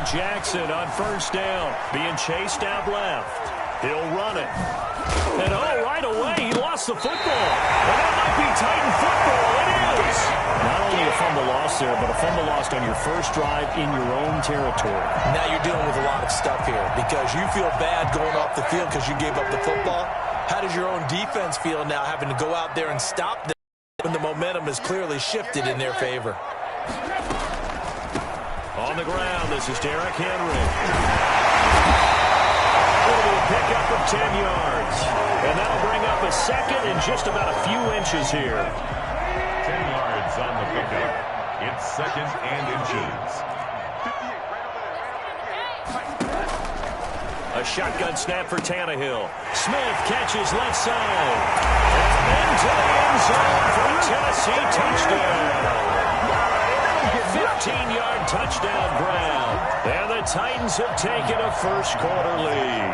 Jackson on first down, being chased out left. He'll run it. And right away, he lost the football. And that might be Titan football. It is. Not only a fumble loss there, but a fumble lost on your first drive in your own territory. Now you're dealing with a lot of stuff here because you feel bad going off the field because you gave up the football. How does your own defense feel now having to go out there and stop them when the momentum has clearly shifted in their favor? On the ground, this is Derrick Henry. Little pickup of 10 yards. And that'll bring up a second and just about a few inches here. 10 yards on the pickup. It's second and inches. A shotgun snap for Tannehill. Smith catches left side. Into the end zone for a Tennessee touchdown. 15-yard touchdown Brown. And the Titans have taken a first-quarter lead.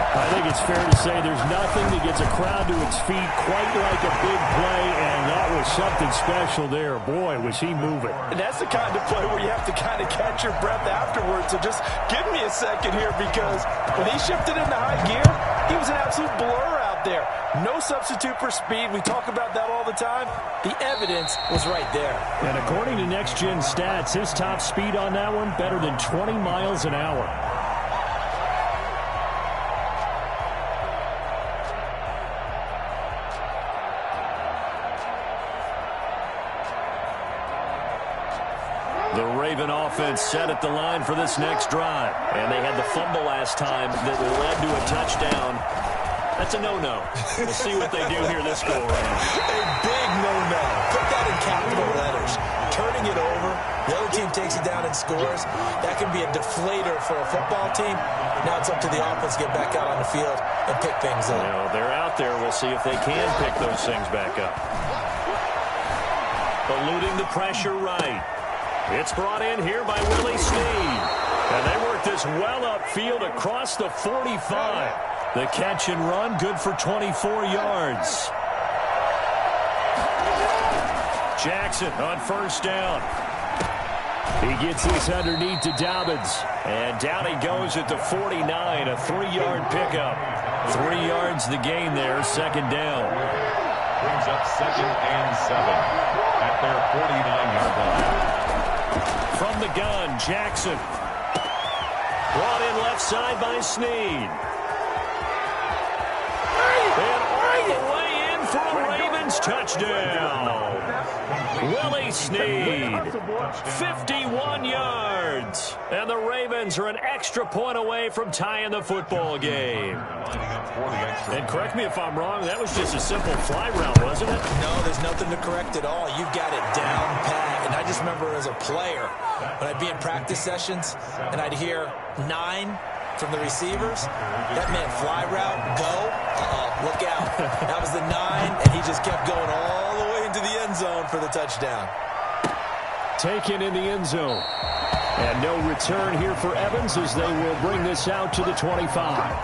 I think it's fair to say there's nothing that gets a crowd to its feet quite like a big play, and that was something special there. Boy, was he moving. And that's the kind of play where you have to kind of catch your breath afterwards. So just give me a second here because when he shifted into high gear, he was an absolute blur out there. No substitute for speed. We talk about that all the time. The evidence was right there. And according to Next Gen Stats, his top speed on that one, better than 20 miles an hour. The Raven offense set at the line for this next drive. And they had the fumble last time that led to a touchdown. That's a no-no. We'll see what they do here this go-around. A big no-no. Put that in capital letters. Turning it over, the other team takes it down and scores. That can be a deflator for a football team. Now it's up to the offense to get back out on the field and pick things up. You know, they're out there. We'll see if they can pick those things back up. Eluding the pressure right. It's brought in here by Willie Snead. And they work this well upfield across the 45. The catch and run, good for 24 yards. Jackson on first down. He gets this underneath to Dobbins. And down he goes at the 49, a 3-yard pickup. 3 yards the gain there, second down. Brings up second and 7 at their 49-yard line. From the gun, Jackson. Brought in left side by Snead. And all the way in for a Ravens touchdown. Willie Snead, 51 yards. And the Ravens are an extra point away from tying the football game. And correct me if I'm wrong, that was just a simple fly route, wasn't it? No, there's nothing to correct at all. You've got it down pat. And I just remember as a player, when I'd be in practice sessions, and I'd hear 9 from the receivers, that meant fly route, go, look out. That was the 9, and he just kept going all the way into the end zone for the touchdown. Taken in the end zone. And no return here for Evans as they will bring this out to the 25.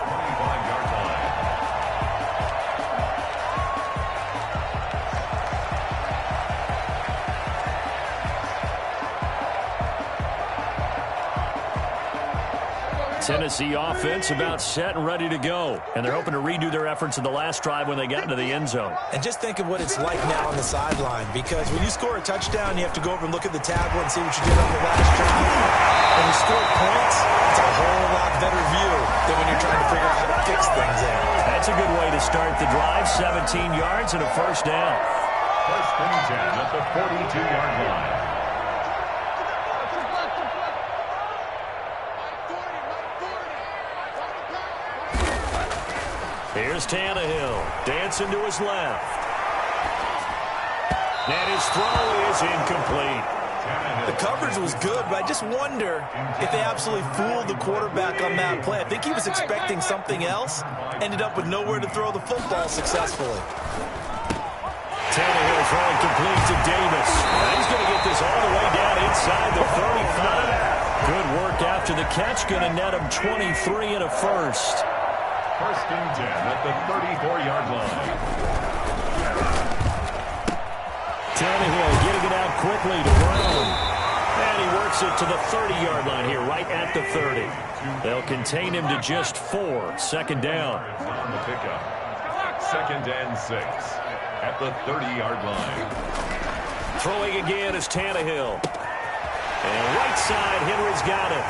Tennessee offense about set and ready to go. And they're hoping to redo their efforts in the last drive when they got into the end zone. And just think of what it's like now on the sideline, because when you score a touchdown, you have to go over and look at the tablet and see what you did on the last drive. When you score points, it's a whole lot better view than when you're trying to figure out how to fix things in. That's a good way to start the drive. 17 yards and a first down. First and 10 at the 42-yard line. Here's Tannehill, dancing to his left. And his throw is incomplete. The coverage was good, but I just wonder if they absolutely fooled the quarterback on that play. I think he was expecting something else, ended up with nowhere to throw the football successfully. Tannehill throwing complete to Davis. And he's going to get this all the way down inside the 35. Good work after the catch, going to net him 23 and a first. First and 10 at the 34-yard line. Tannehill getting it out quickly to Brown. And he works it out to the 30-yard line here, right at the 30. They'll contain him to just 4. Second down. On the pickup. 2nd and 6 at the 30-yard line. Throwing again is Tannehill. And right side, Henry's got it.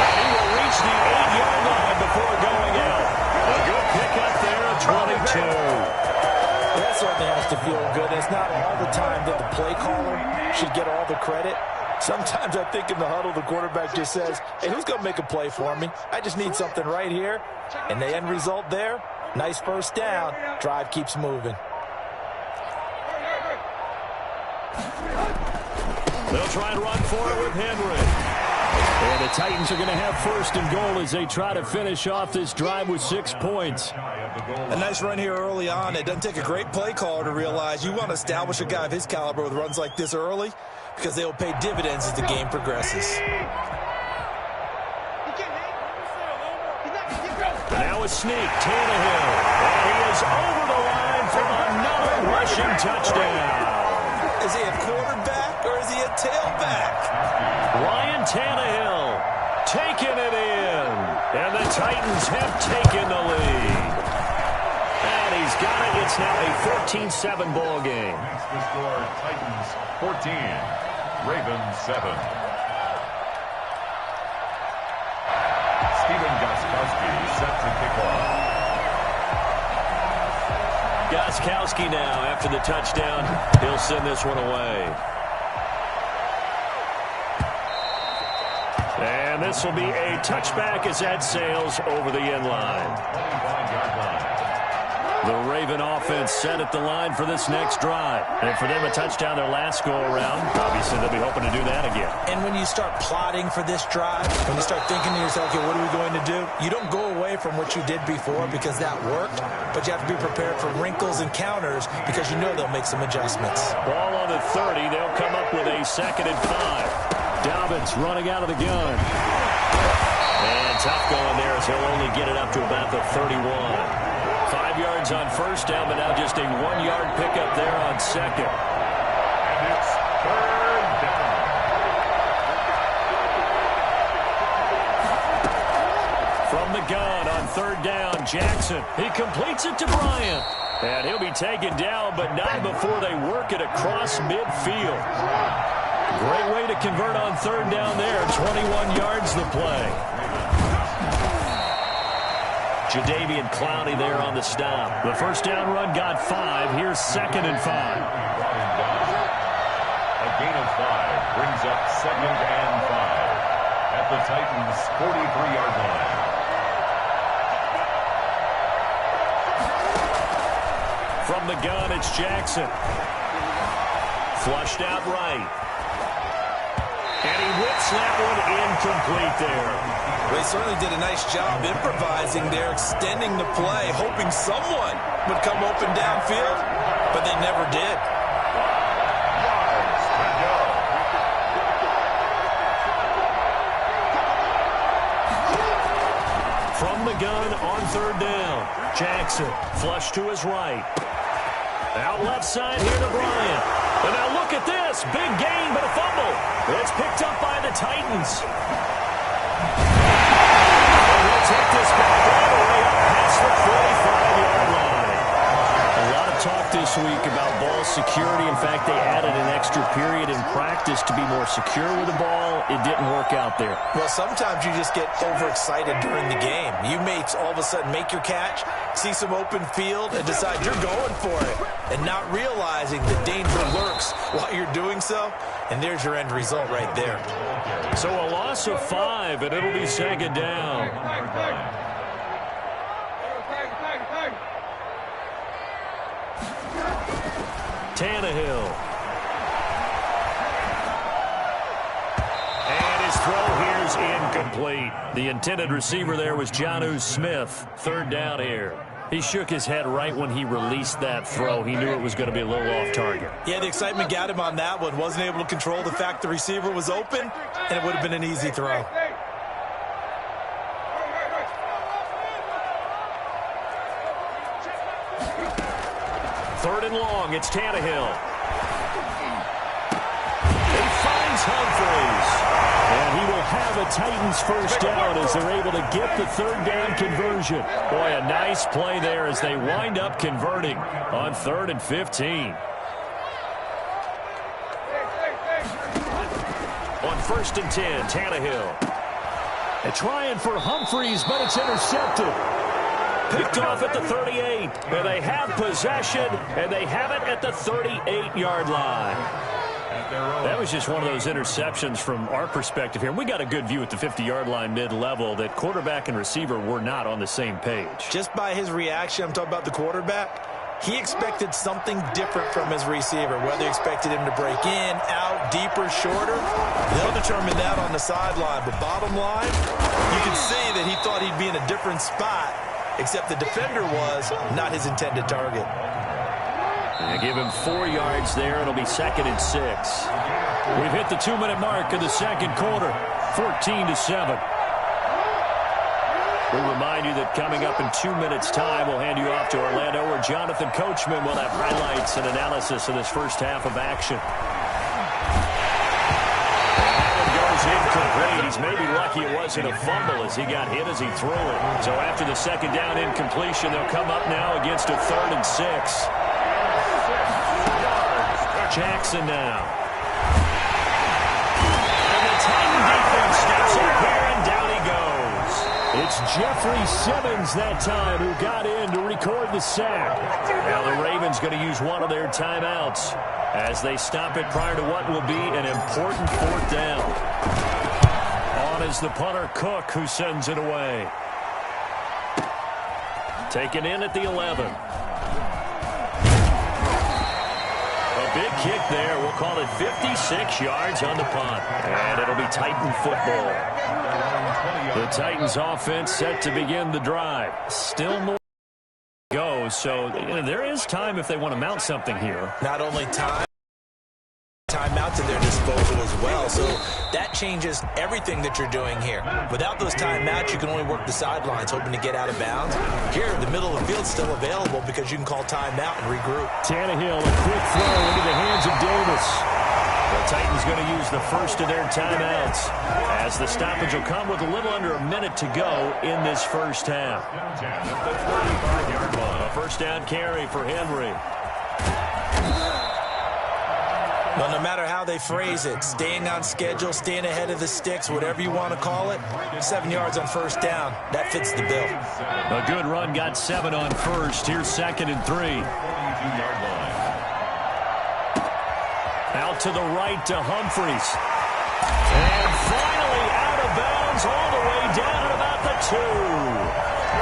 And he will reach the 8-yard line before going out. A good pickup there at 22. That certainly has to feel good. It's not all the time that the play caller should get all the credit. Sometimes I think in the huddle, the quarterback just says, hey, who's going to make a play for me? I just need something right here. And the end result there, nice first down. Drive keeps moving. They'll try and run for it with Henry. And the Titans are going to have 1st and goal as they try to finish off this drive with 6 points. A nice run here early on. It doesn't take a great play caller to realize you want to establish a guy of his caliber with runs like this early because they will pay dividends as the game progresses. Now a sneak, Tannehill. And he is over the line for another rushing touchdown. Is he a quarterback or is he a tailback? Ryan Tannehill taking it in. And the Titans have taken the lead. And he's got it. It's now a 14-7 ball game. That's the score. Titans 14, Ravens 7. Stephen Gostkowski set to kick off. Gostkowski now, after the touchdown, he'll send this one away. And this will be a touchback as that sails over the end line. 25-yard line. The Raven offense set at the line for this next drive. And for them, a touchdown their last go-around. Obviously, they'll be hoping to do that again. And when you start plotting for this drive, when you start thinking to yourself, okay, what are we going to do? You don't go away from what you did before because that worked, but you have to be prepared for wrinkles and counters because you know they'll make some adjustments. Ball on the 30. They'll come up with a 2nd and 5. Dobbins running out of the gun. And tough going there as he'll only get it up to about the 31. 5 yards on first down, but now just a 1-yard pickup there on 2nd. And it's 3rd down. From the gun on 3rd down, Jackson. He completes it to Bryant. And he'll be taken down, but not before they work it across midfield. Great way to convert on 3rd down there. 21 yards the play. Jadeveon Clowney there on the stop. The first down run got 5. Here's 2nd and 5. A gain of 5 brings up 2nd and 5 at the Titans' 43-yard line. From the gun, it's Jackson. Flushed out right. And he whips that one incomplete there. Well, he certainly did a nice job improvising there, extending the play, hoping someone would come open downfield, but they never did. From the gun on 3rd down, Jackson flush to his right. Out left side here to Bryant. And now look at this. Big gain, but a fumble. It's picked up by the Titans. And we'll take this back all the way up past the 45-yard line. A lot of talk this week about ball security. In fact, they added an extra period in practice to be more secure with the ball. It didn't work out there. Well, sometimes you just get overexcited during the game. You may all of a sudden make your catch, see some open field, and decide you're going for it, and not realizing the danger lurks while you're doing so, and there's your end result right there. So a loss of 5, and it'll be 2nd down. Tannehill. And his throw here's incomplete. The intended receiver there was Jonnu Smith. 3rd down here. He shook his head right when he released that throw. He knew it was going to be a little off target. Yeah, the excitement got him on that one. Wasn't able to control the fact the receiver was open, and it would have been an easy throw. Third and long, it's Tannehill. They find it's Humphries. And he will have a Titans first down as they're able to get the third down conversion. Boy, a nice play there as they wind up converting on 3rd and 15. On 1st and 10, Tannehill. And trying for Humphries, but it's intercepted. Picked off at the 38. And they have possession, and they have it at the 38-yard line. That was just one of those interceptions from our perspective here. We got a good view at the 50-yard line mid-level that quarterback and receiver were not on the same page. Just by his reaction, I'm talking about the quarterback, he expected something different from his receiver, whether he expected him to break in, out, deeper, shorter. They'll determine that on the sideline. But bottom line, you can see that he thought he'd be in a different spot, except the defender was not his intended target. They give him 4 yards there. It'll be 2nd and 6. We've hit the 2-minute mark of the second quarter, 14-7. We remind you that coming up in 2 minutes' time, we'll hand you off to Orlando, where Jonathan Coachman will have highlights and analysis of this first half of action. And goes incomplete. He's maybe lucky it wasn't a fumble as he got hit as he threw it. So after the second down incompletion, they'll come up now against a 3rd and 6. Jackson now. And the Titan defense steps up here, and down he goes. It's Jeffrey Simmons that time who got in to record the sack. Now the Ravens going to use one of their timeouts as they stop it prior to what will be an important 4th down. On is the punter Cook, who sends it away. Taken in at the 11. Big kick there. We'll call it 56 yards on the punt. And it'll be Titan football. The Titans offense set to begin the drive. Still more to go, so there is time if they want to mount something here. Not only timeouts at their disposal as well, so that changes everything that you're doing here. Without those timeouts, you can only work the sidelines, hoping to get out of bounds. Here, the middle of the field's still available because you can call timeout and regroup. Tannehill, a quick throw into the hands of Davis. The Titans going to use the first of their timeouts as the stoppage will come with a little under a minute to go in this first half. A first down carry for Henry. Well, no matter how they phrase it, staying on schedule, staying ahead of the sticks, whatever you want to call it, 7 yards on first down, that fits the bill. A good run got 7 on first. Here's 2nd and 3. Out to the right to Humphries. And finally out of bounds all the way down at about the 2.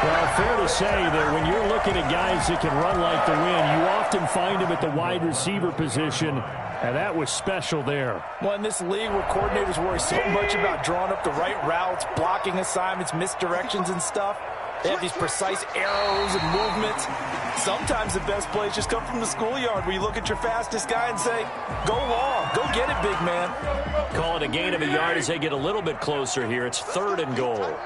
Well, fair to say that when you're looking at guys that can run like the wind, you often find them at the wide receiver position, and that was special there. Well, in this league where coordinators worry so much about drawing up the right routes, blocking assignments, misdirections and stuff, they have these precise arrows and movements. Sometimes the best plays just come from the schoolyard where you look at your fastest guy and say, go long, go get it, big man. Call it a gain of a yard as they get a little bit closer here. It's 3rd and goal.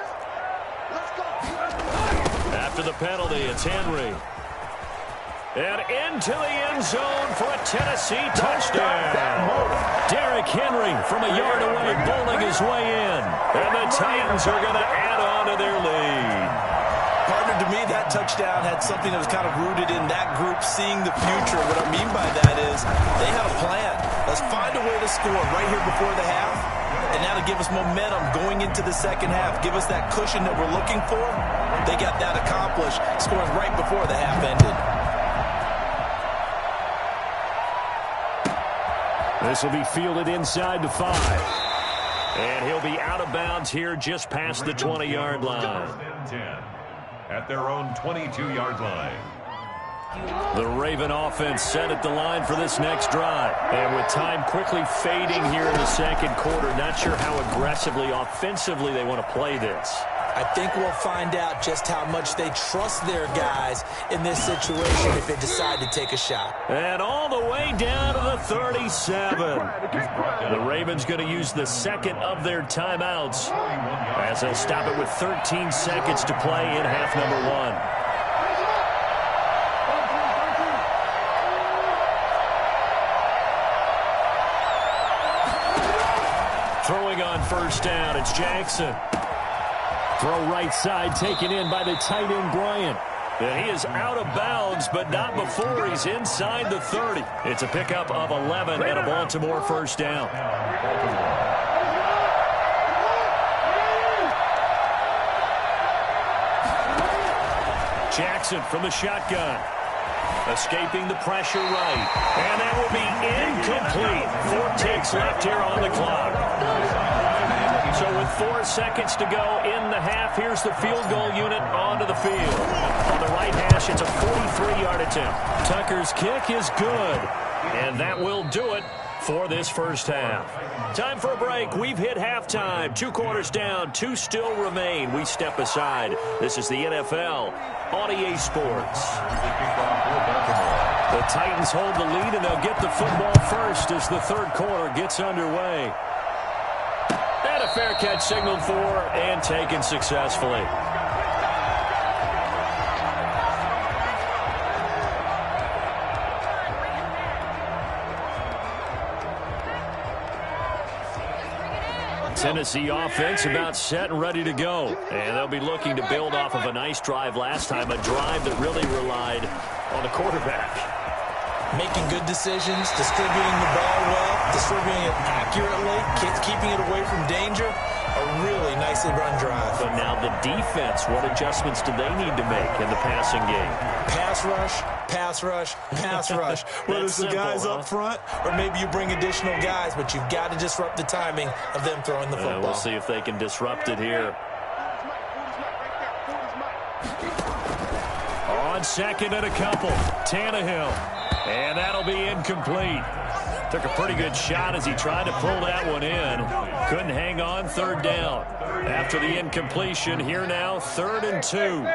After the penalty, it's Henry. And into the end zone for a Tennessee touchdown. Derrick Henry from a yard away, bowling his way in. And the Titans are going to add on to their lead. Partner, to me, that touchdown had something that was kind of rooted in that group seeing the future. What I mean by that is they had a plan. Let's find a way to score right here before the half. And that'll give us momentum going into the second half. Give us that cushion that we're looking for. They got that accomplished, scoring right before the half ended. This will be fielded inside the 5. And he'll be out of bounds here just past the 20-yard line. At their own 22-yard line. The Raven offense set at the line for this next drive. And with time quickly fading here in the second quarter, not sure how aggressively, offensively they want to play this. I think we'll find out just how much they trust their guys in this situation if they decide to take a shot. And all the way down to the 37. The Ravens going to use the second of their timeouts as they'll stop it with 13 seconds to play in half number 1. first down. It's Jackson. Throw right side, taken in by the tight end, Bryant. And he is out of bounds, but not before he's inside the 30. It's a pickup of 11 and a Baltimore first down. Jackson from the shotgun. Escaping the pressure right. And that will be incomplete. 4 ticks left here on the clock. So with 4 seconds to go in the half, here's the field goal unit onto the field. On the right hash, it's a 43-yard attempt. Tucker's kick is good. And that will do it for this first half. Time for a break. We've hit halftime. 2 quarters down. 2 still remain. We step aside. This is the NFL on EA Sports. The Titans hold the lead, and they'll get the football first as the third quarter gets underway. And a fair catch signaled for and taken successfully. Tennessee offense about set and ready to go. And they'll be looking to build off of a nice drive last time, a drive that really relied on the quarterback. Making good decisions, distributing the ball well, distributing it accurately, keeping it away from danger. A really nicely run drive. But now the defense, what adjustments do they need to make in the passing game? Pass rush, pass rush, pass rush. Whether it's the guys up front or maybe you bring additional guys, but you've got to disrupt the timing of them throwing the football. We'll see if they can disrupt it here. On second and a couple, Tannehill. And that'll be incomplete. Took a pretty good shot as he tried to pull that one in. Couldn't hang on, third down. After the incompletion, here now, 3rd and 2.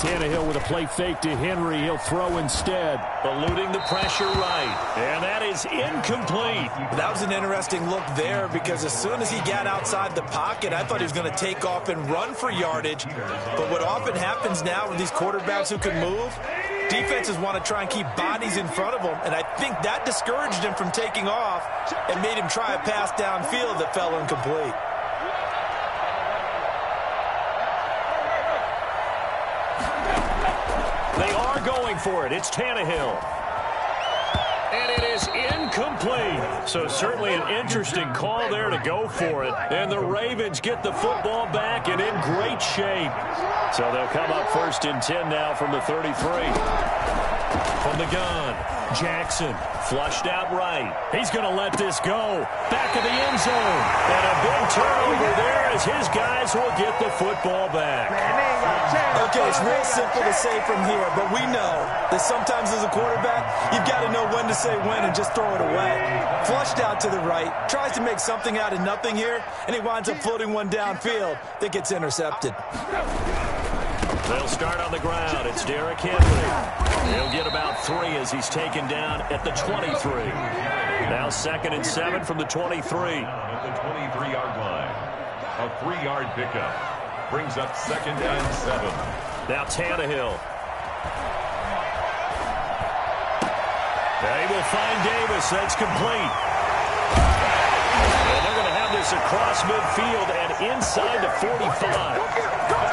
Tannehill with a play fake to Henry. He'll throw instead. Eluding the pressure right. And that is incomplete. That was an interesting look there because as soon as he got outside the pocket, I thought he was going to take off and run for yardage. But what often happens now with these quarterbacks who can move, defenses want to try and keep bodies in front of them. And I think that discouraged him from taking off and made him try a pass downfield that fell incomplete. They are going for it. It's Tannehill. And it is incomplete. So certainly an interesting call there to go for it. And the Ravens get the football back and in great shape. So they'll come up 1st and 10 now from the 33. From the gun, Jackson flushed out right. He's going to let this go. Back of the end zone. And a big turnover there as his guys will get the football back. Okay, it's real simple to say from here, but we know that sometimes as a quarterback, you've got to know when to say when and just throw it away. Flushed out to the right, tries to make something out of nothing here, and he winds up floating one downfield that gets intercepted. They'll start on the ground. It's Derrick Henry. He'll get about 3 as he's taken down at the 23. Now 2nd and 7 from the 23. At the 23-yard line. A 3-yard pickup. Brings up 2nd and 7. Now Tannehill. They will find Davis. That's complete. And they're going to have this across midfield and inside the 45.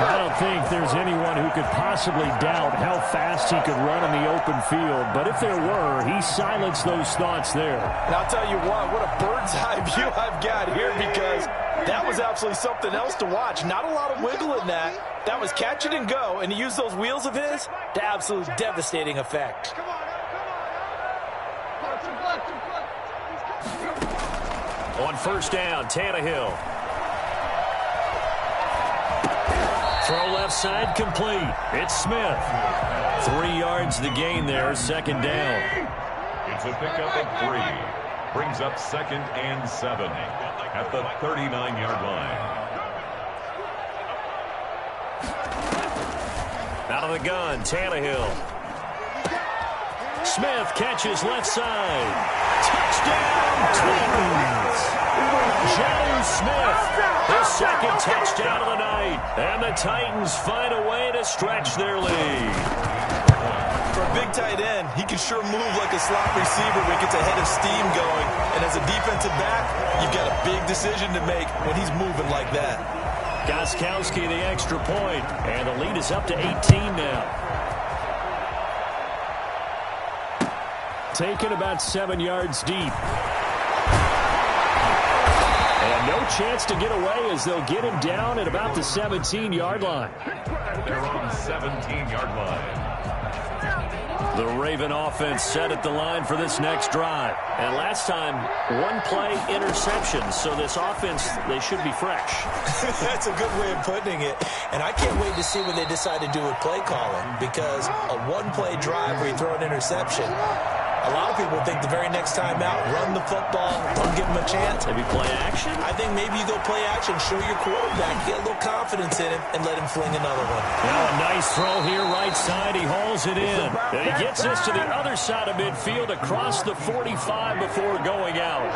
I don't think there's anyone who could possibly doubt how fast he could run in the open field. But if there were, he silenced those thoughts there. And I'll tell you what a bird's eye view I've got here because that was absolutely something else to watch. Not a lot of wiggle in that. That was catch it and go, and he used those wheels of his to absolute devastating effect. On 1st down, Tannehill. Throw left side complete. It's Smith. 3 yards the gain there, 2nd down. It's a pickup of 3. Brings up 2nd and 7 at the 39-yard line. Out of the gun, Tannehill. Smith catches left side. Touchdown, Titans! Jonnu Smith, his second touchdown of the night. And the Titans find a way to stretch their lead. For a big tight end, he can sure move like a slot receiver when he gets a head of steam going. And as a defensive back, you've got a big decision to make when he's moving like that. Gostkowski the extra point, and the lead is up to 18 now. Taken about 7 yards deep. And no chance to get away as they'll get him down at about the 17-yard line. They're on the 17-yard line. The Raven offense set at the line for this next drive. And last time, one play interception. So this offense, they should be fresh. That's a good way of putting it. And I can't wait to see what they decide to do with play calling. Because a one-play drive where you throw an interception, a lot of people think the very next time out, run the football, don't give him a chance. Maybe play action? I think maybe you go play action, show your quarterback, get a little confidence in him, and let him fling another one. Now a nice throw here, right side. He hauls it in. And he gets this to the other side of midfield across the 45 before going out.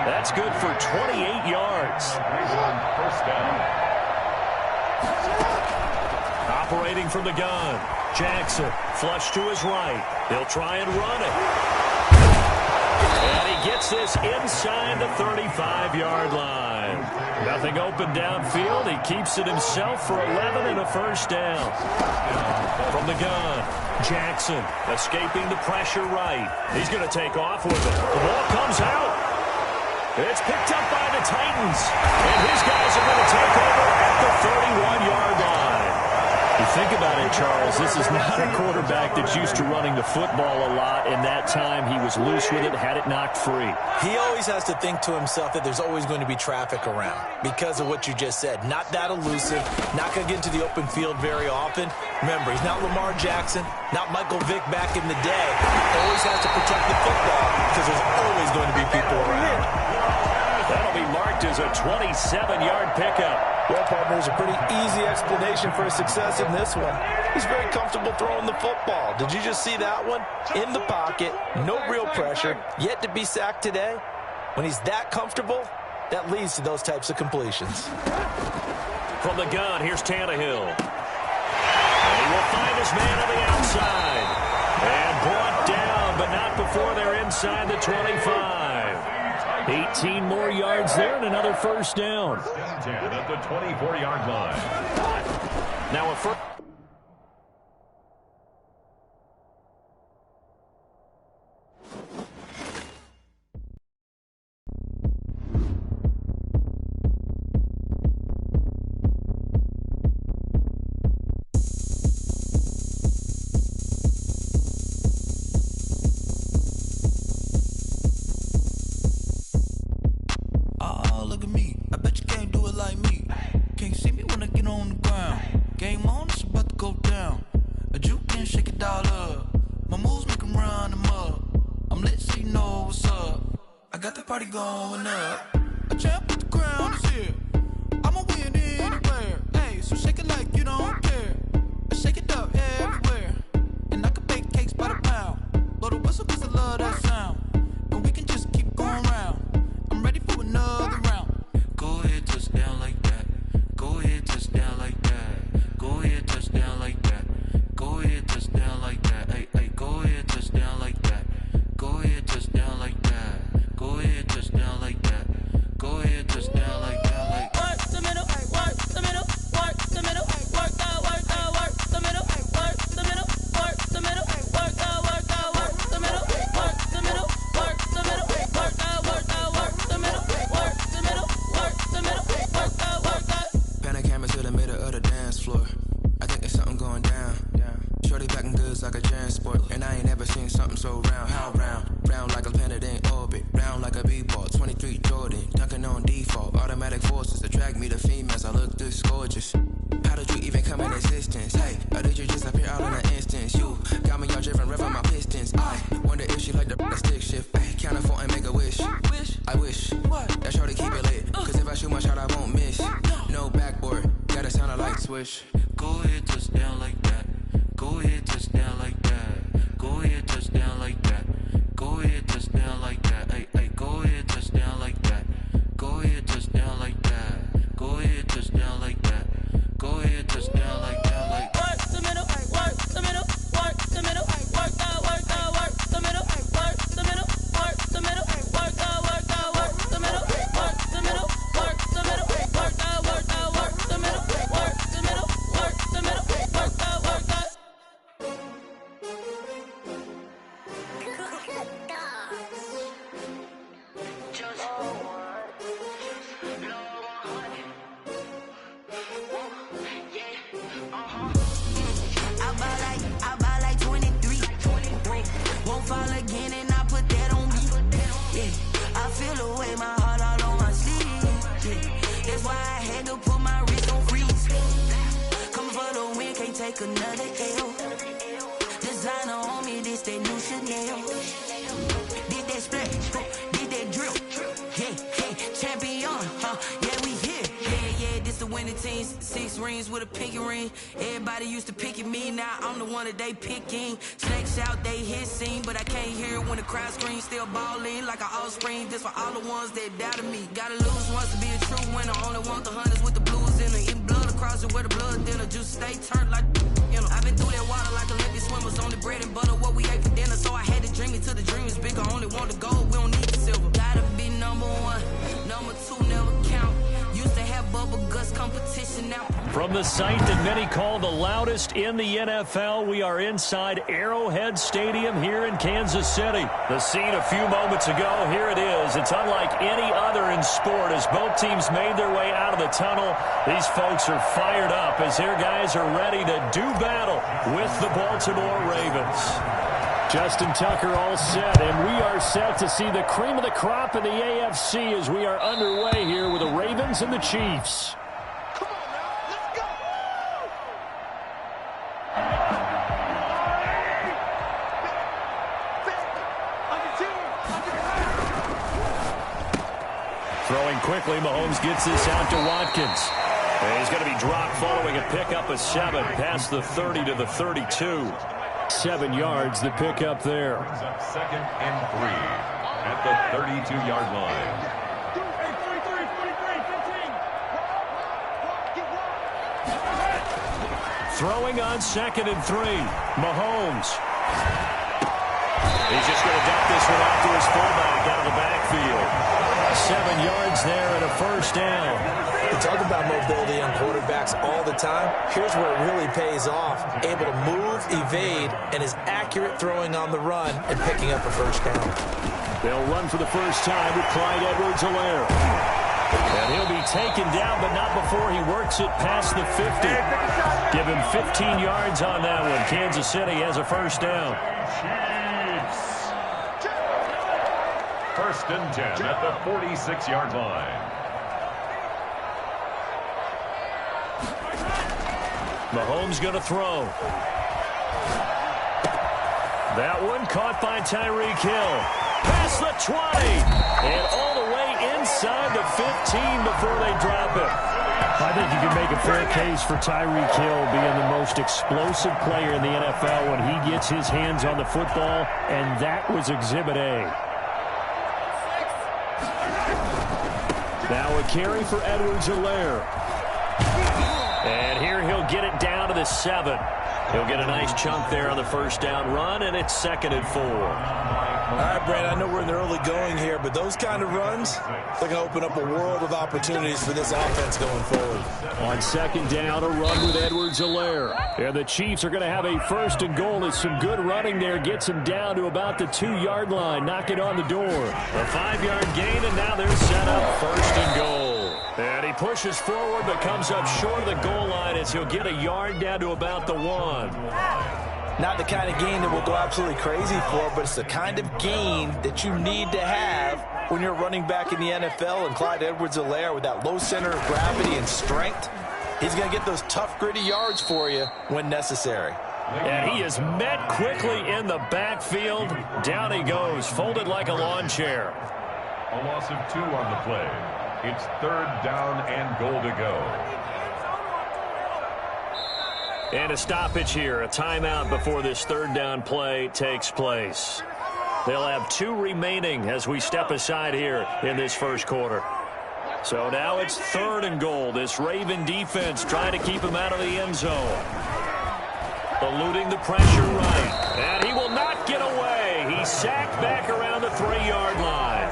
That's good for 28 yards. First down. Operating from the gun. Jackson, flush to his right. He'll try and run it. And he gets this inside the 35-yard line. Nothing open downfield. He keeps it himself for 11 and a first down. From the gun, Jackson escaping the pressure right. He's going to take off with it. The ball comes out. It's picked up by the Titans. And his guys are going to take over at the 31-yard line. You think about it, Charles, this is not a quarterback that's used to running the football a lot, and that time he was loose with it, had it knocked free. He always has to think to himself that there's always going to be traffic around because of what you just said. Not that elusive, not going to get into the open field very often. Remember, he's not Lamar Jackson, not Michael Vick back in the day. Always has to protect the football because there's always going to be people around. That'll be marked as a 27-yard pickup. Well, partner, there's a pretty easy explanation for his success in this one. He's very comfortable throwing the football. Did you just see that one? In the pocket, no real pressure, yet to be sacked today. When he's that comfortable, that leads to those types of completions. From the gun, here's Tannehill. And he will find his man on the outside. And brought down, but not before they're inside the 25. 18 more yards there and another first down. 10 at the 24-yard line. Now a first. Going up. A champ with the crown is here. I'ma win anywhere. Hey, so shake it like you don't care. Shake it up everywhere. And I can bake cakes by the pound. Blow the whistle cause I love that sound. And we can just keep going round. I'm ready for another round. Go ahead, touch down like that. Go ahead, touch down like that. Go ahead, touch down like that. Go ahead, touch down like that. Hey, hey, go ahead, touch down like that. Go ahead, touch down like that. Go ahead, touch down like that. Go ahead, touch down like that. Like work the middle, work the middle, work the middle, work the middle, work the middle, work the middle, work the middle, work the middle, work the middle, work the middle, work the middle, work the middle, work the middle, work the. Pan a camera to the middle of the dance floor. I think there's something going down. Shorty back in goods like a transport, and I ain't ever seen something so round. How round? Round like a planet in orbit, round like a b-ball. 23 Jordan, dunking on default. Automatic forces attract me to females. I look this gorgeous. How did you even come in existence? Hey, or did you just appear out in an instance? You got me all driven, revving my pistons. I wonder if she like the stick shift. Hey, count a four and make a wish. I wish that shorty keep it lit. Cause if I shoot my shot, I won't miss. No backboard, gotta sound a light swish. Go ahead, touch down like that. Go ahead, touch down like that. Go ahead, touch down like that. Go ahead, touch down like that. Hey, hey. take another L. Designer on me, this that new Chanel. Did that split, did that drill. Yeah, champion, yeah, we here. Yeah, this the winning team. 6 rings with a pinky ring. Everybody used to picking me, now I'm the one that they picking. Snakes out, they hit scene, but I can't hear it when the crowd screams. Still ballin' like an offspring, just for all the ones that doubted me. Gotta lose once to be a true winner. Only want the hunters with the blues in it. Eating blood across it where the blood dinner. Just stay turned like, you know. I've been through that water like Olympic swimmers. Only bread and butter, what we ate for dinner. So I had to dream it till the dream is bigger. Only want the gold, we don't need the silver. Gotta be number 1, number 2 never count. Used to have bubble guts competition now. From the site that many call the loudest in the NFL, we are inside Arrowhead Stadium here in Kansas City. The scene a few moments ago, here it is. It's unlike any other in sport as both teams made their way out of the tunnel. These folks are fired up as their guys are ready to do battle with the Baltimore Ravens. Justin Tucker all set, and we are set to see the cream of the crop in the AFC as we are underway here with the Ravens and the Chiefs. Come on now, let's go! Throwing quickly, Mahomes gets this out to Watkins. And he's going to be dropped following a pickup of 7 past the 30 to the 32. 7 yards, the pickup there. Second and 3 at the 32-yard line. Throwing on 2nd and 3. Mahomes. He's just going to dump this one off to his fullback out of the backfield. 7 yards there and a first down. We talk about mobility on quarterbacks all the time. Here's where it really pays off. Able to move, evade, and is accurate throwing on the run and picking up a first down. They'll run for the first time with Clyde Edwards-Helaire. And he'll be taken down, but not before he works it past the 50. Give him 15 yards on that one. Kansas City has a first down. Chiefs. First and 10 at the 46-yard line. Mahomes going to throw. That one caught by Tyreek Hill. Past the 20. And all the way inside the 15 before they drop it. I think you can make a fair case for Tyreek Hill being the most explosive player in the NFL when he gets his hands on the football, and that was Exhibit A. Now a carry for Edwards-Helaire. And here he'll get it down to the 7. He'll get a nice chunk there on the first down run, and it's 2nd and 4. All right, Brad, I know we're in the early going here, but those kind of runs, they're going to open up a world of opportunities for this offense going forward. On 2nd down, a run with Edwards-Helaire. And the Chiefs are going to have a 1st and goal. As some good running there gets him down to about the 2-yard line, knocking on the door. A 5-yard gain, and now they're set up 1st and goal. And he pushes forward, but comes up short of the goal line as he'll get a yard down to about the 1. Not the kind of gain that we'll go absolutely crazy for, but it's the kind of gain that you need to have when you're running back in the NFL. And Clyde Edwards-Helaire, with that low center of gravity and strength, he's going to get those tough, gritty yards for you when necessary. And he is met quickly in the backfield. Down he goes, folded like a lawn chair. A loss of 2 on the play. It's 3rd down and goal to go. And a stoppage here, a timeout before this 3rd down play takes place. They'll have 2 remaining as we step aside here in this first quarter. So now it's 3rd and goal. This Raven defense trying to keep him out of the end zone. Eluding the pressure right. And he will not get away. He's sacked back around the 3-yard line.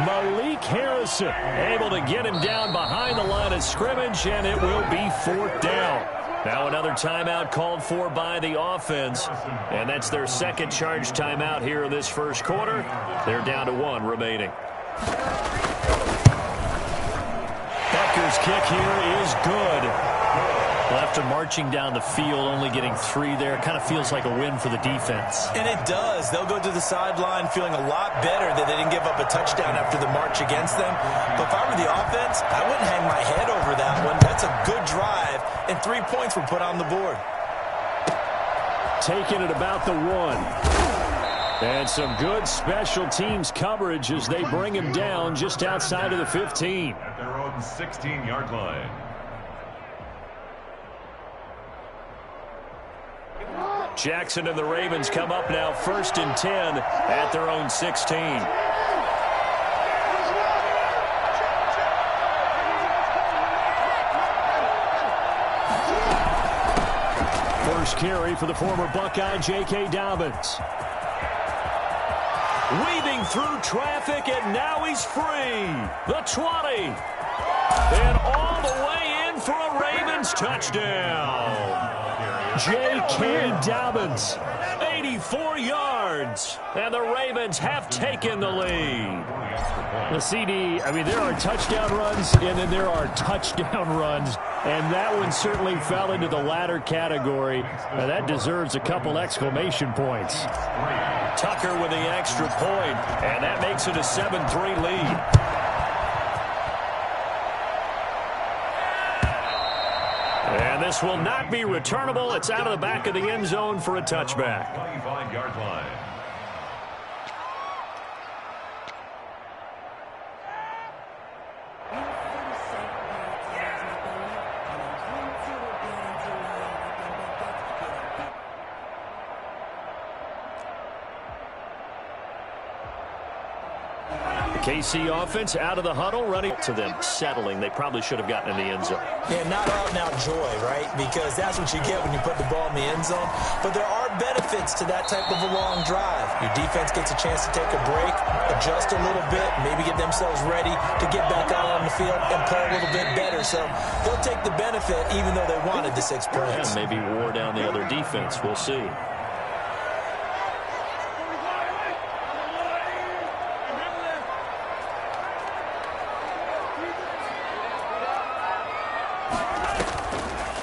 Malik Harrison able to get him down behind the line of scrimmage, and it will be 4th down. Now another timeout called for by the offense, and that's their 2nd charge timeout here in this first quarter. They're down to 1 remaining. Becker's kick here is good. Well, after marching down the field, only getting 3 there, kind of feels like a win for the defense. And it does. They'll go to the sideline feeling a lot better that they didn't give up a touchdown after the march against them. But if I were the offense, I wouldn't hang my head over that one. That's a good drive, and 3 points were put on the board. Taking it about the 1. And some good special teams coverage as they bring him down just outside of the 15. At their own 16-yard line. Jackson and the Ravens come up now 1st and 10 at their own 16. First carry for the former Buckeye, J.K. Dobbins. Weaving through traffic, and now he's free. The 20. And all the way in for a Ravens touchdown. J.K. Dobbins. 84 yards. And the Ravens have taken the lead. The CD, I mean, there are touchdown runs, and then there are touchdown runs. And that one certainly fell into the latter category. That deserves a couple exclamation points. Tucker with the extra point, and that makes it a 7-3 lead. And this will not be returnable. It's out of the back of the end zone for a touchback. 25-yard line. KC offense out of the huddle, running to them, settling. They probably should have gotten in the end zone. Yeah, not out and out joy, right? Because that's what you get when you put the ball in the end zone. But there are benefits to that type of a long drive. Your defense gets a chance to take a break, adjust a little bit, maybe get themselves ready to get back out on the field and play a little bit better. So they'll take the benefit even though they wanted the 6 points. Yeah, maybe wore down the other defense. We'll see.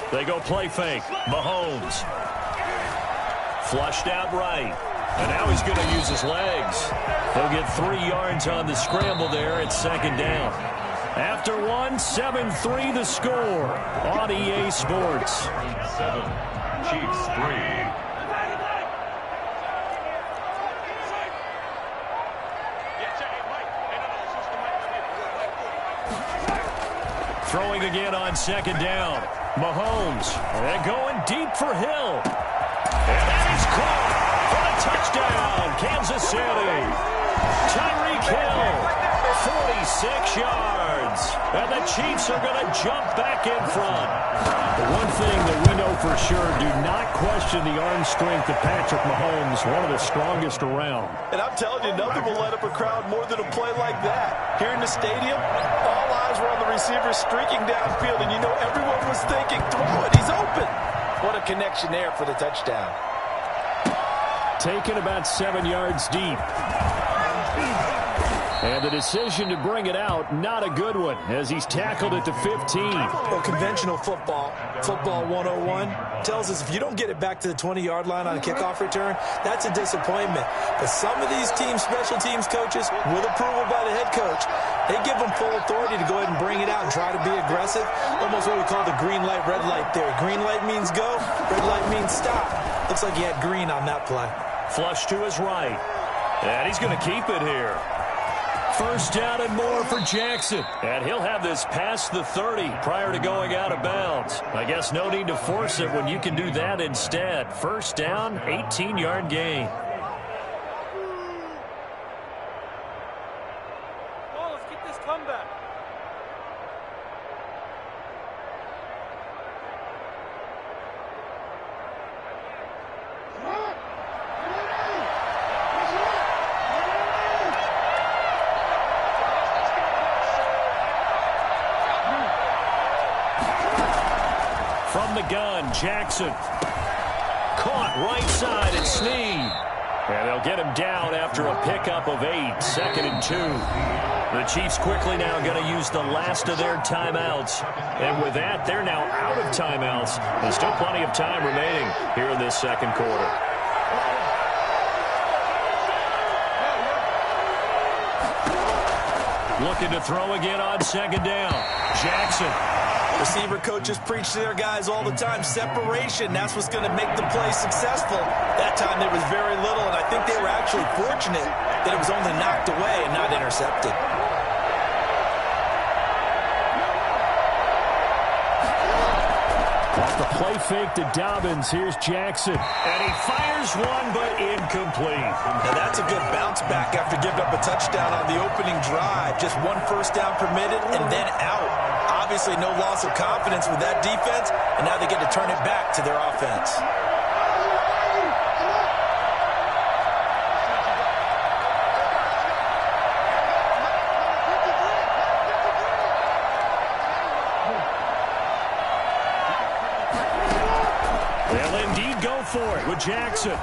They go play fake. Mahomes. Flushed out right. And now he's going to use his legs. He'll get 3 yards on the scramble there. It's 2nd down. After 1, 7-3 the score on EA Sports. 7, Chiefs 3. Throwing again on 2nd down. Mahomes. And going deep for Hill. And that is caught for a touchdown. Kansas City. Tyreek Hill. 46 yards. And the Chiefs are going to jump back in front. The one thing that we know for sure, do not question the arm strength of Patrick Mahomes, one of the strongest around. And I'm telling you, nothing will light up a crowd more than a play like that. Here in the stadium, all eyes were on the receiver streaking downfield, and you know everyone was thinking, throw it, he's open. What a connection there for the touchdown. Taken about 7 yards deep. And the decision to bring it out, not a good one, as he's tackled at the 15. Well, conventional football 101, tells us if you don't get it back to the 20-yard line on a kickoff return, that's a disappointment. But some of these teams, special teams coaches, with approval by the head coach, they give them full authority to go ahead and bring it out and try to be aggressive. Almost what we call the green light, red light theory. Green light means go, red light means stop. Looks like he had green on that play. Flush to his right. And he's going to keep it here. 1st down and more for Jackson. And he'll have this past the 30 prior to going out of bounds. I guess no need to force it when you can do that instead. 1st down, 18-yard gain. Oh, let's get this comeback. From the gun, Jackson. Caught right side at Snead. And they'll get him down after a pickup of 8, 2nd and 2. The Chiefs quickly now going to use the last of their timeouts. And with that, they're now out of timeouts. There's still plenty of time remaining here in this 2nd quarter. Looking to throw again on 2nd down. Jackson. Receiver coaches preach to their guys all the time. Separation, that's what's going to make the play successful. That time there was very little, and I think they were actually fortunate that it was only knocked away and not intercepted. Off the play fake to Dobbins, here's Jackson. And he fires one, but incomplete. Now that's a good bounce back after giving up a touchdown on the opening drive. Just one first down permitted and then out. Obviously no loss of confidence with that defense, and now they get to turn it back to their offense. They'll indeed go for it with Jackson.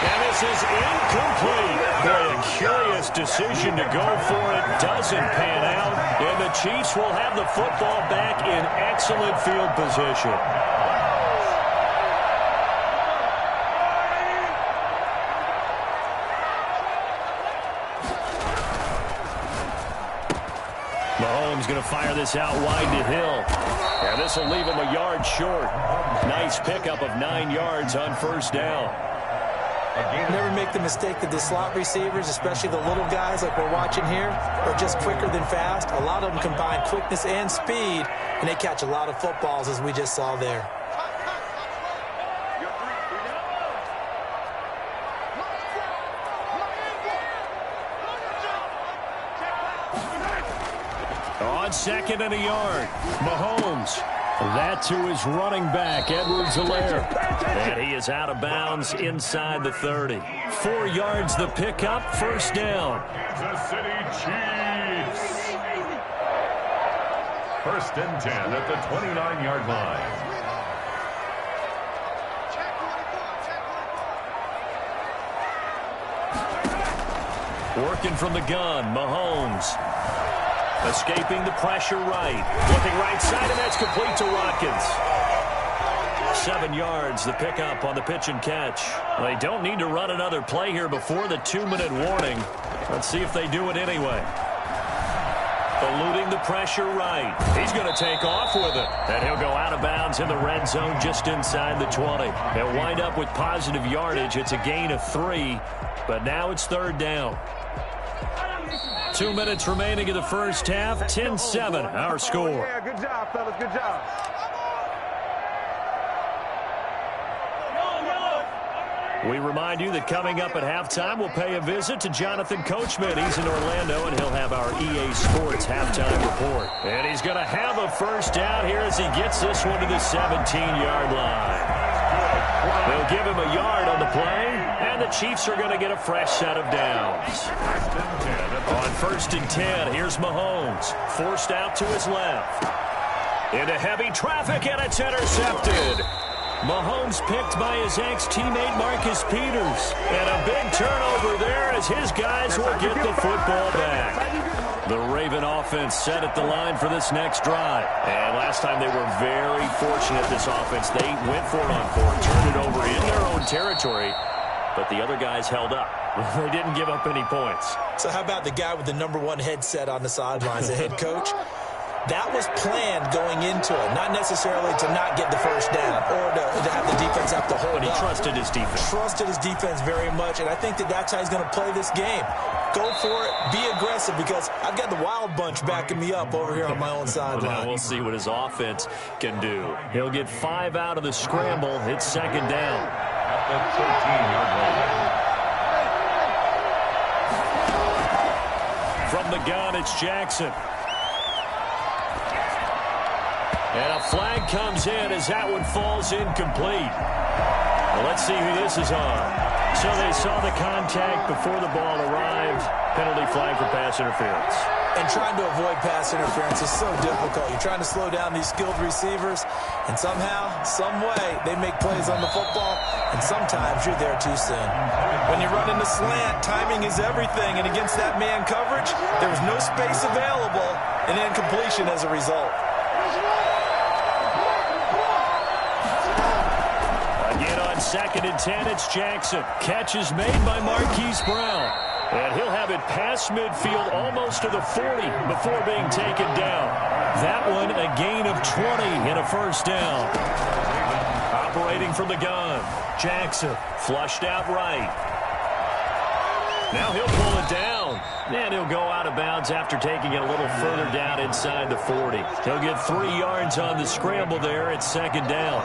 And this is incomplete. Boy, a curious decision to go for it. Doesn't pan out. And the Chiefs will have the football back in excellent field position. Mahomes going to fire this out wide to Hill. And this will leave him a yard short. Nice pickup of 9 yards on first down. Never make the mistake that the slot receivers, especially the little guys like we're watching here, are just quicker than fast. A lot of them combine quickness and speed, and they catch a lot of footballs, as we just saw there. On second and a yard, Mahomes. That to his running back, Edwards-Helaire. And he is out of bounds inside the 30. 4 yards the pickup, first down. Kansas City Chiefs. First and 10 at the 29-yard line. Working from the gun, Mahomes. Escaping the pressure right. Looking right side, and that's complete to Watkins. 7 yards, the pickup on the pitch and catch. They don't need to run another play here before the 2-minute warning. Let's see if they do it anyway. Eluding the pressure right. He's going to take off with it. And he'll go out of bounds in the red zone just inside the 20. He'll wind up with positive yardage. It's a gain of 3, but now it's third down. 2 minutes remaining in the first half. 10-7, our score. Yeah, good job, fellas. Good job. We remind you that coming up at halftime, we'll pay a visit to Jonathan Coachman. He's in Orlando, and he'll have our EA Sports halftime report. And he's going to have a first down here as he gets this one to the 17-yard line. They'll give him a yard on the play, and the Chiefs are going to get a fresh set of downs. On first and 10, here's Mahomes. Forced out to his left. Into heavy traffic, and it's intercepted. Mahomes picked by his ex-teammate Marcus Peters. And a big turnover there as his guys will get the football back. The Raven offense set at the line for this next drive. And last time they were very fortunate, this offense. They went for it on 4, turned it over in their own territory. But the other guys held up. They didn't give up any points. So how about the guy with the #1 headset on the sidelines, the head coach? That was planned going into it, not necessarily to not get the first down or to have the defense have to hold But he up. trusted his defense. Trusted his defense very much, and I think that that's how he's going to play this game. Go for it, be aggressive, because I've got the wild bunch backing me up over here on my own sideline. Now we'll see what his offense can do. He'll get 5 out of the scramble. It's second down. At the 13-yard line. From the gun, it's Jackson. And a flag comes in as that one falls incomplete. Well, let's see who this is on. So they saw the contact before the ball arrived. Penalty flag for pass interference. And trying to avoid pass interference is so difficult. You're trying to slow down these skilled receivers, and somehow, some way, they make plays on the football, and sometimes you're there too soon. When you're running the slant, timing is everything, and against that man coverage, there was no space available, and incompletion as a result. Again on second and 10, it's Jackson. Catch is made by Marquise Brown. And he'll have it past midfield almost to the 40 before being taken down. That one a gain of 20 and a first down. Operating from the gun, Jackson flushed out right. Now he'll pull it down. And he'll go out of bounds after taking it a little further down inside the 40. He'll get 3 yards on the scramble there at second down.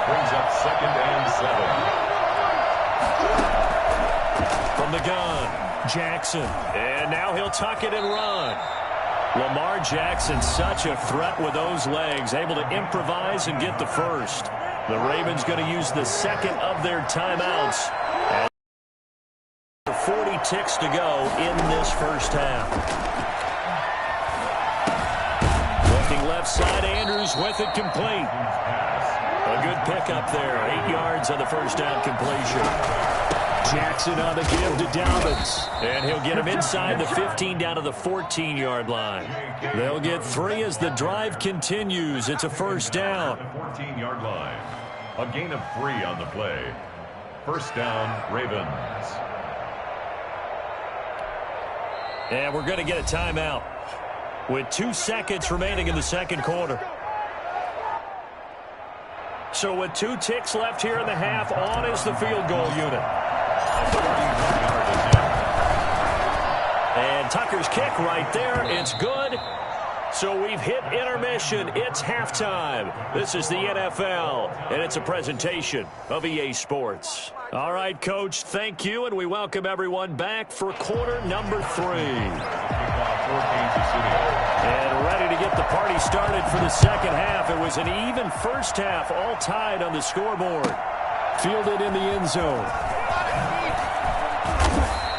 Brings up 2nd and 7. From the gun, Jackson. And now he'll tuck it and run. Lamar Jackson, such a threat with those legs, able to improvise and get the first. The Ravens going to use the second of their timeouts. And 40 ticks to go in this first half. Looking left side, Andrews with it complete. A good pickup there. 8 yards on the first down completion. Jackson on the give to Dobbins. And he'll get him inside the 15 down to the 14-yard line. They'll get 3 as the drive continues. It's a first down. 14-yard line. A gain of 3 on the play. First down, Ravens. And we're going to get a timeout with 2 seconds remaining in the second quarter. So with 2 ticks left here in the half, on is the field goal unit. And Tucker's kick right there. It's good. So we've hit intermission. It's halftime. This is the NFL, and it's a presentation of EA Sports. All right, Coach, thank you, and we welcome everyone back for quarter number 3. And ready to get the party started for the second half. It was an even first half, all tied on the scoreboard. Fielded in the end zone.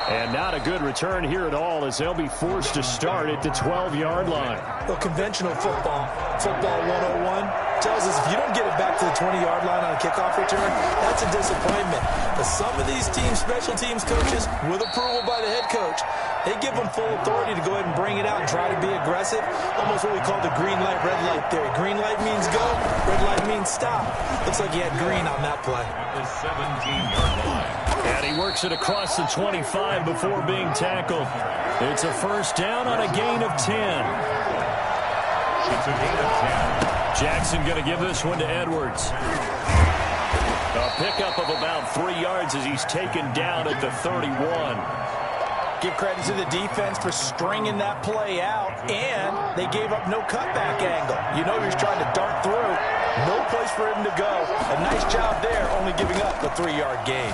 And not a good return here at all as they'll be forced to start at the 12-yard line. Well, conventional football 101, tells us if you don't get it back to the 20-yard line on a kickoff return, that's a disappointment. But some of these teams, special teams coaches, with approval by the head coach, they give them full authority to go ahead and bring it out and try to be aggressive. Almost what we call the green light, red light theory. Green light means go, red light means stop. Looks like he had green on that play. At the 17-yard line. And he works it across the 25 before being tackled. It's a first down on a gain of 10. It's a gain of 10. Jackson going to give this one to Edwards. A pickup of about 3 yards as he's taken down at the 31. Give credit to the defense for stringing that play out, and they gave up no cutback angle. You know he was trying to dart through. No place for him to go. A nice job there, only giving up a 3-yard gain.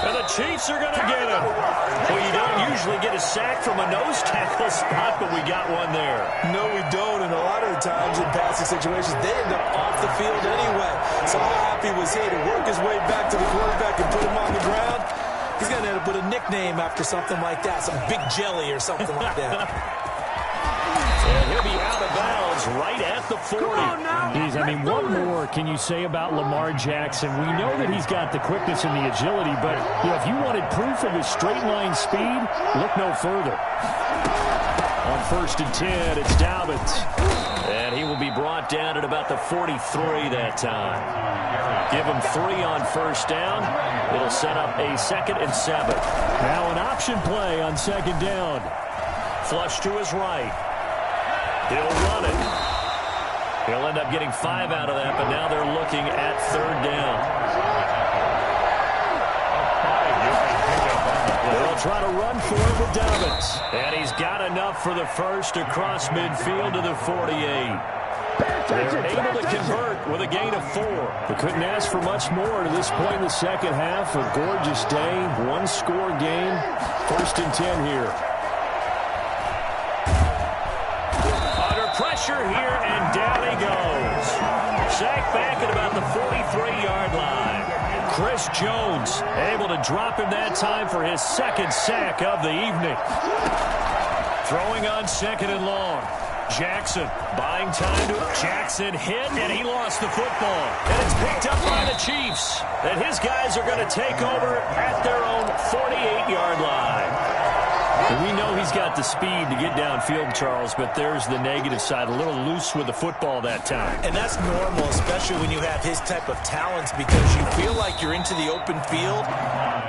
And the Chiefs are going to get him. Well, you don't usually get a sack from a nose tackle spot, but we got one there. No, we don't, and a lot of the times in passing situations, they end up off the field anyway. So how happy was he to work his way back to the quarterback and put him on the ground? He's going to end up with a nickname after something like that, some Big Jelly or something like that. And he'll be out of bounds right at the 40. I mean, what more can you say about Lamar Jackson? We know that he's got the quickness and the agility, but if you wanted proof of his straight line speed, look no further. On 1st and 10, it's Dobbins. And he will be brought down at about the 43 that time. Give him 3 on first down. It'll set up a 2nd and 7. Now an option play on 2nd down. Flush to his right. He'll run it. He'll end up getting 5 out of that, but now they're looking at 3rd down. They'll try to run for it with Dobbins. And he's got enough for the first across midfield to the 48. They're able to convert with a gain of 4. They couldn't ask for much more to this point in the second half. A gorgeous day, 1-score game. 1st and 10 here. Under pressure here, and down he goes. Sacked back at about the 43-yard line. Chris Jones able to drop him that time for his 2nd sack of the evening. Throwing on 2nd and long. Jackson buying time to Jackson hit, and he lost the football. And it's picked up by the Chiefs. And his guys are going to take over at their own 48-yard line. We know he's got the speed to get downfield, Charles, but there's the negative side. A little loose with the football that time. And that's normal, especially when you have his type of talents, because you feel like you're into the open field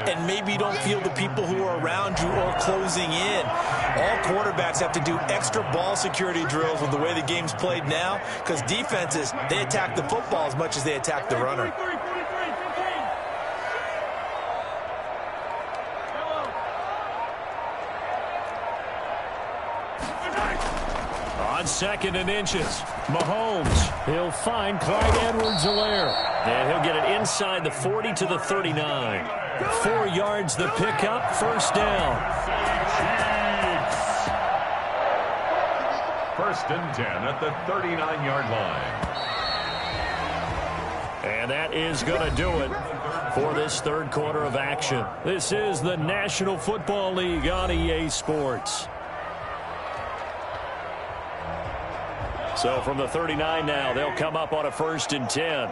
and maybe you don't feel the people who are around you or closing in. All quarterbacks have to do extra ball security drills with the way the game's played now, because defenses, they attack the football as much as they attack the runner. On 2nd and inches, Mahomes. He'll find Clyde Edwards-Helaire. And he'll get it inside the 40 to the 39. 4 yards the pickup, 1st down. 1st and 10 at the 39-yard line. And that is going to do it for this 3rd quarter of action. This is the National Football League on EA Sports. So from the 39 now, they'll come up on a 1st and 10.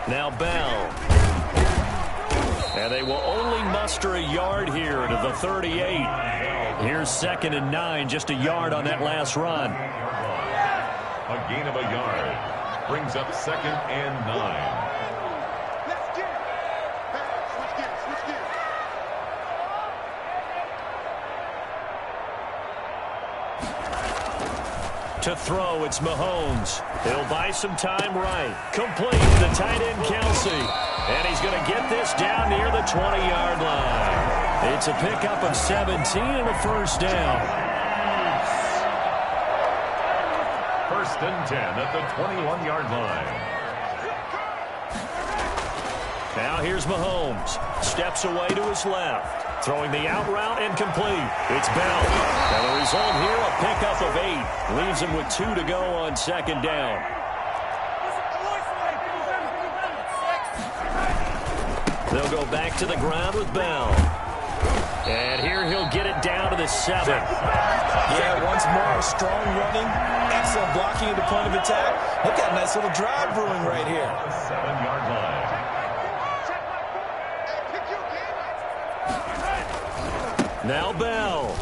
Now Bell. And they will only muster a yard here to the 38. Here's 2nd and 9, just a yard on that last run. A gain of a yard brings up 2nd and 9. To throw, it's Mahomes. He'll buy some time right. Complete to the tight end, Kelsey. And he's going to get this down near the 20-yard line. It's a pickup of 17 and a 1st down. 1st and 10 at the 21-yard line. Now here's Mahomes. Steps away to his left. Throwing the out route and complete. It's Bell. And the result here, a pickup of 8. Leaves him with 2 to go on 2nd down. They'll go back to the ground with Bell. And here he'll get it down to the 7. Yeah, once more, strong running, excellent blocking at the point of attack. Look at a nice little drive brewing right here. 7-yard line. Now Bell.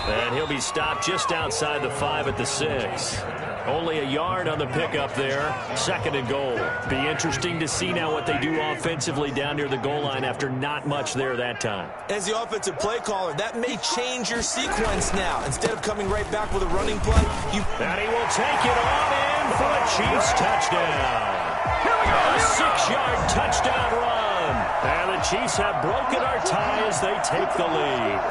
And he'll be stopped just outside the 5 at the 6. Only a yard on the pickup there. 2nd and goal. Be interesting to see now what they do offensively down near the goal line after not much there that time. As the offensive play caller, that may change your sequence now. Instead of coming right back with a running play, And he will take it on in for a Chiefs touchdown. A 6-yard touchdown run. And the Chiefs have broken our tie as they take the lead.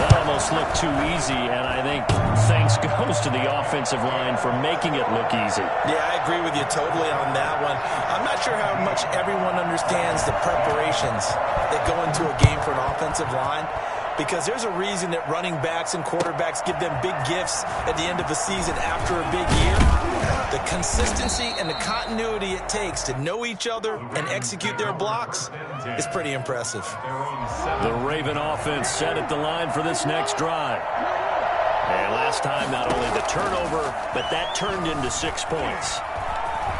That almost looked too easy, and I think thanks goes to the offensive line for making it look easy. Yeah, I agree with you totally on that one. I'm not sure how much everyone understands the preparations that go into a game for an offensive line, because there's a reason that running backs and quarterbacks give them big gifts at the end of the season after a big year. The consistency and the continuity it takes to know each other and execute their blocks is pretty impressive. The Raven offense set at the line for this next drive. And last time, not only the turnover, but that turned into 6 points.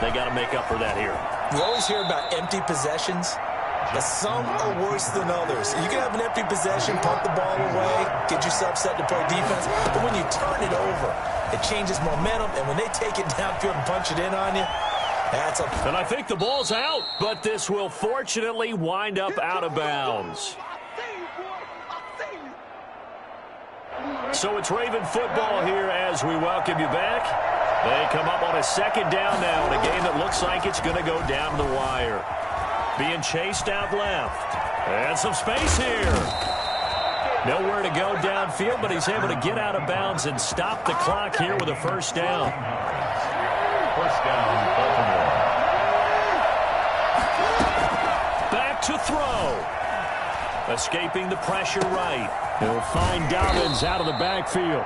They got to make up for that here. We always hear about empty possessions, but some are worse than others. You can have an empty possession, punt the ball away, get yourself set to play defense, but when you turn it over, it changes momentum, and when they take it downfield and punch it in on you, that's a... And I think the ball's out, but this will fortunately wind up out of bounds. So it's Raven football here as we welcome you back. They come up on a 2nd down now in a game that looks like it's going to go down the wire. Being chased out left. And some space here. Nowhere to go downfield, but he's able to get out of bounds and stop the clock here with a 1st down. 1st down, Baltimore. Back to throw. Escaping the pressure right. He'll find Dobbins out of the backfield.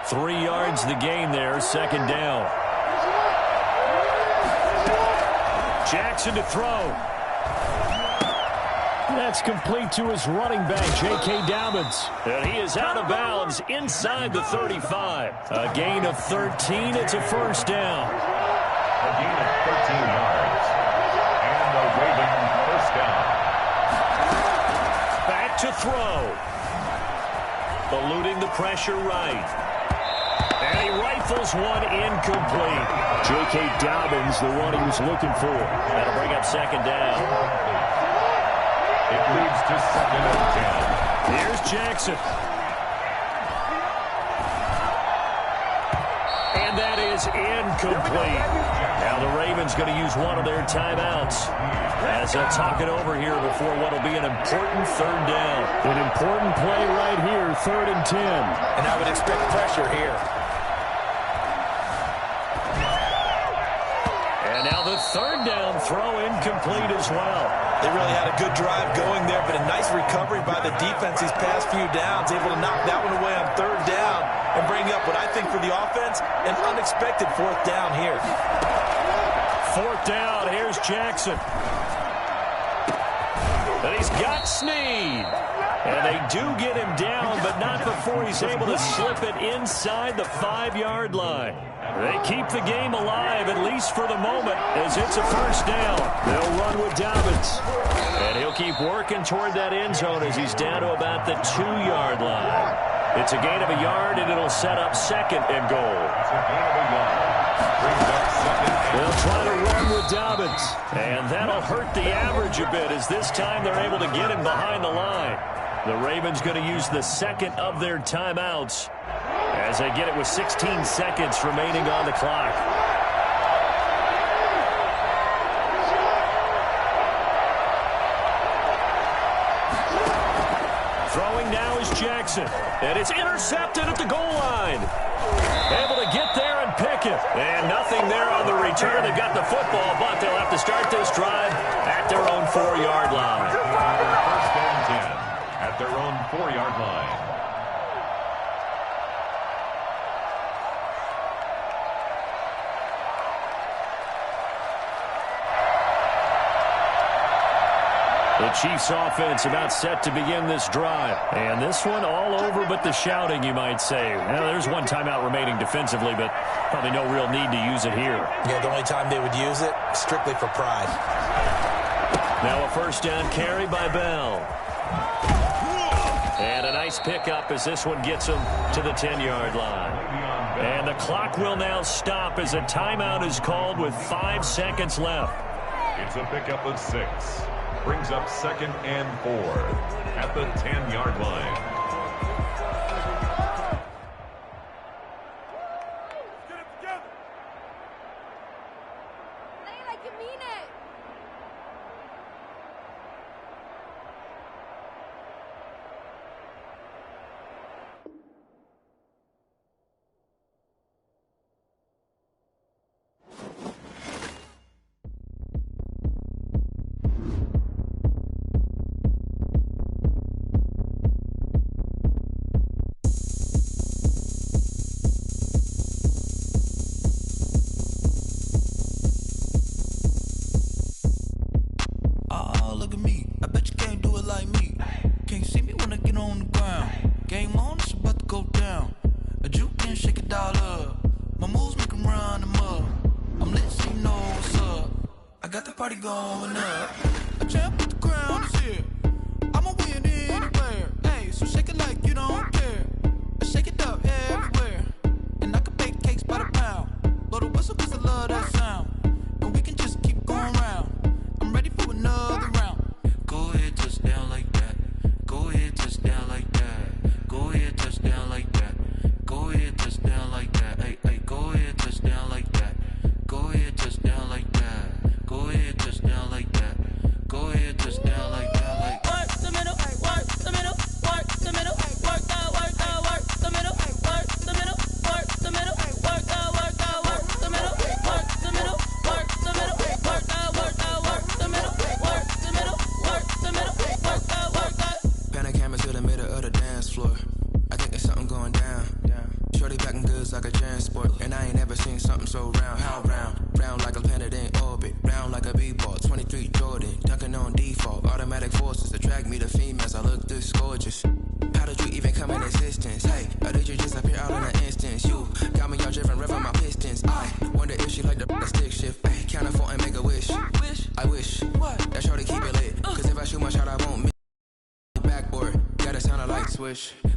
3 yards the gain there, 2nd down. Jackson to throw. That's complete to his running back, J.K. Dobbins. And he is out of bounds inside the 35. A gain of 13. It's a 1st down. A gain of 13 yards. And a Raven 1st down. to throw. Eluding the pressure right. And he rifles one incomplete. J.K. Dobbins, the one he was looking for. That'll bring up second down. It leads to 2nd and 10. Here's Jackson. And that is incomplete. Now the Ravens going to use one of their timeouts as they'll talk it over here before what will be an important 3rd down. An important play right here, 3rd and 10. And I would expect pressure here. And now the 3rd down throw incomplete as well. They really had a good drive going there, but a nice recovery by the defense these past few downs, able to knock that one away on 3rd down and bring up what I think for the offense, an unexpected 4th down here. 4th down, here's Jackson. And he's got Snead. And they do get him down, but not before he's able to slip it inside the 5-yard line. They keep the game alive, at least for the moment, as it's a 1st down. They'll run with Dobbins. And he'll keep working toward that end zone as he's down to about the 2-yard line. It's a gain of a yard, and it'll set up 2nd and goal. It's a gain of a yard. Brings up 2nd. They'll try to run with Dobbins. And that'll hurt the average a bit, as this time they're able to get him behind the line. The Ravens going to use the 2nd of their timeouts as they get it with 16 seconds remaining on the clock. Throwing now is Jackson. And it's intercepted at the goal line. Able to get there and pick it. And nothing there on the return. They've got the football, but they'll have to start this drive at their own 4-yard line. 1st and 10 at their own 4-yard line. The Chiefs offense about set to begin this drive. And this one all over but the shouting, you might say. Well, there's one timeout remaining defensively, but probably no real need to use it here. Yeah, the only time they would use it, strictly for pride. Now a 1st down carry by Bell. And a nice pickup as this one gets him to the 10-yard line. And the clock will now stop as a timeout is called with 5 seconds left. It's a pickup of 6. Brings up 2nd and 4 at the 10-yard line. Play like you mean it. party going up. A champ with the crown is here. I'ma win anywhere. Hey, so shake it like you don't care. I shake it up everywhere. And I can bake cakes by the pound. Blow the whistle 'cause I love that sound. And we can just keep going round. I'm ready for another round. Go ahead, touch down like that. Go ahead, touch down like that. Go ahead, touch down like that. Go ahead, touch down like that. Hey, hey, go ahead, touch down like that. Go ahead, touch down like that. Go ahead, touch down like that. Go ahead, touch swish.